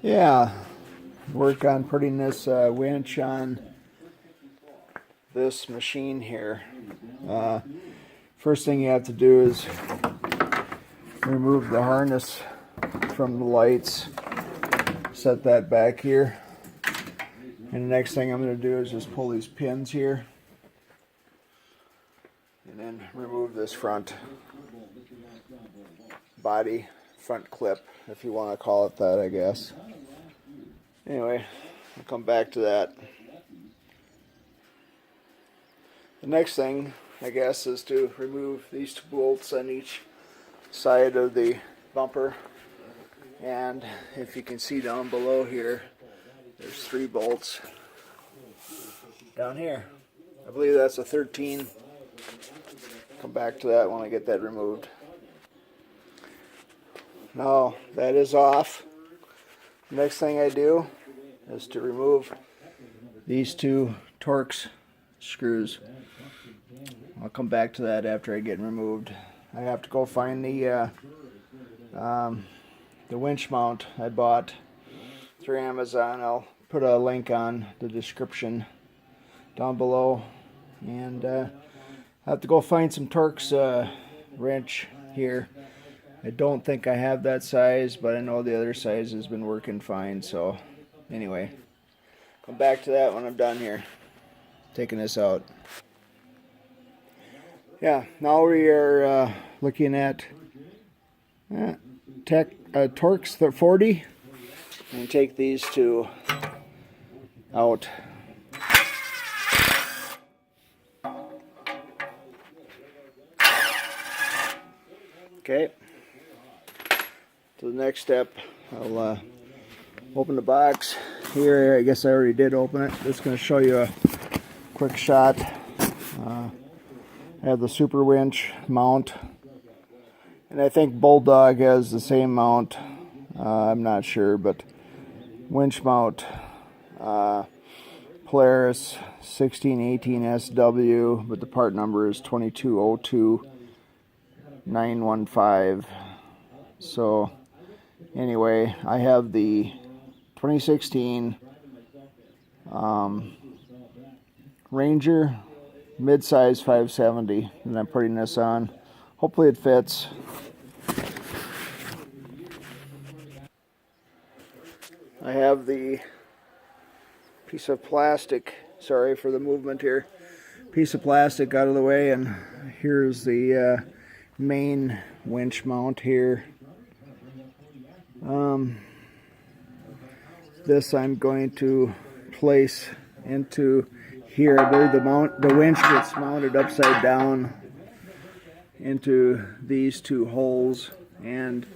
Yeah, work on putting this winch on this machine here. First thing you have to do is remove the harness from the lights, set that back here, and the next thing I'm going to do is just pull these pins here and then remove this front body, front clip, if you want to call it that, I guess. Anyway, I'll come back to that. The next thing, I guess, is to remove these two bolts on each side of the bumper. And if you can see down below here, there's 3 bolts down here. I believe that's a 13. Come back to that when I get that removed. Now that is off. Next thing I do is to remove these 2 Torx screws. I'll come back to that after I get removed. I have to go find the winch mount I bought through Amazon. I'll put a link on the description down below. And I have to go find some Torx wrench here. I don't think I have that size, but I know the other size has been working fine. So anyway, come back to that when I'm done here, taking this out. Yeah, now we are looking at Torx 40, and take these 2 out. Okay, to the next step, I'll open the box here. I guess I already did open it. Just going to show you a quick shot. I have the Superwinch mount, and I think Bulldog has the same mount. I'm not sure, but winch mount, Polaris 1618 SW, but the part number is 2202915. So anyway, I have the 2016 Ranger Midsize 570, and I'm putting this on. Hopefully it fits. I have the piece of plastic, sorry for the movement here, piece of plastic out of the way, and here's the main winch mount here. This I'm going to place into here. I believe the winch gets mounted upside down into these 2 holes, and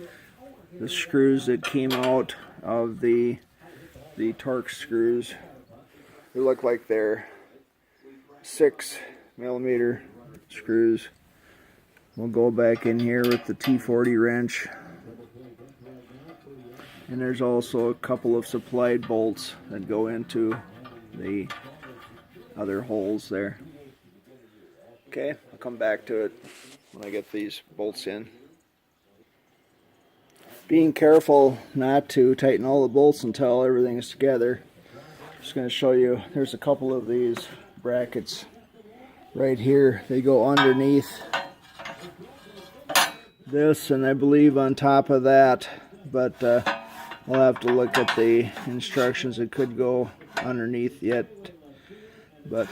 the screws that came out of the Torx screws, they look like they're 6mm screws. We'll go back in here with the T40 wrench, and there's also a couple of supplied bolts that go into the other holes there. Okay, I'll come back to it when I get these bolts in. Being careful not to tighten all the bolts until everything's together. Just going to show you, there's a couple of these brackets right here. They go underneath this, and I believe on top of that, but I'll have to look at the instructions. It could go underneath yet, but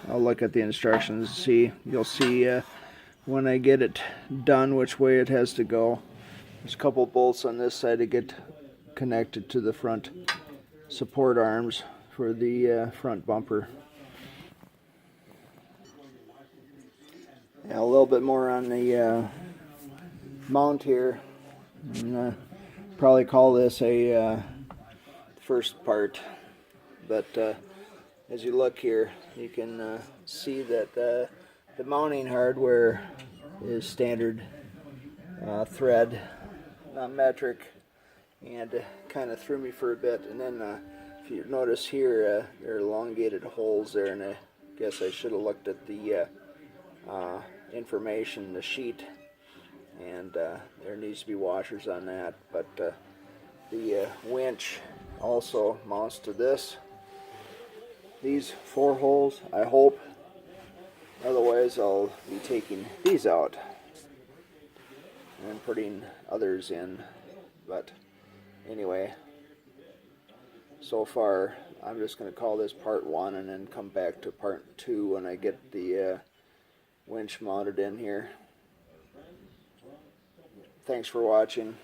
I'll look at the instructions and see. You'll see when I get it done which way it has to go. There's a couple bolts on this side to get connected to the front support arms for the front bumper. Yeah, a little bit more on the mount here. And, probably call this a first part, but as you look here, you can see that the mounting hardware is standard thread, not metric, and kind of threw me for a bit. And then if you notice here, there are elongated holes there, and I guess I should have looked at the information, the sheet, and there needs to be washers on that. But The winch also mounts to these 4 holes, I hope. Otherwise I'll be taking these out and putting others in. But anyway, so far I'm just going to call this part 1 and then come back to part 2 when I get the winch mounted in here. Thanks for watching.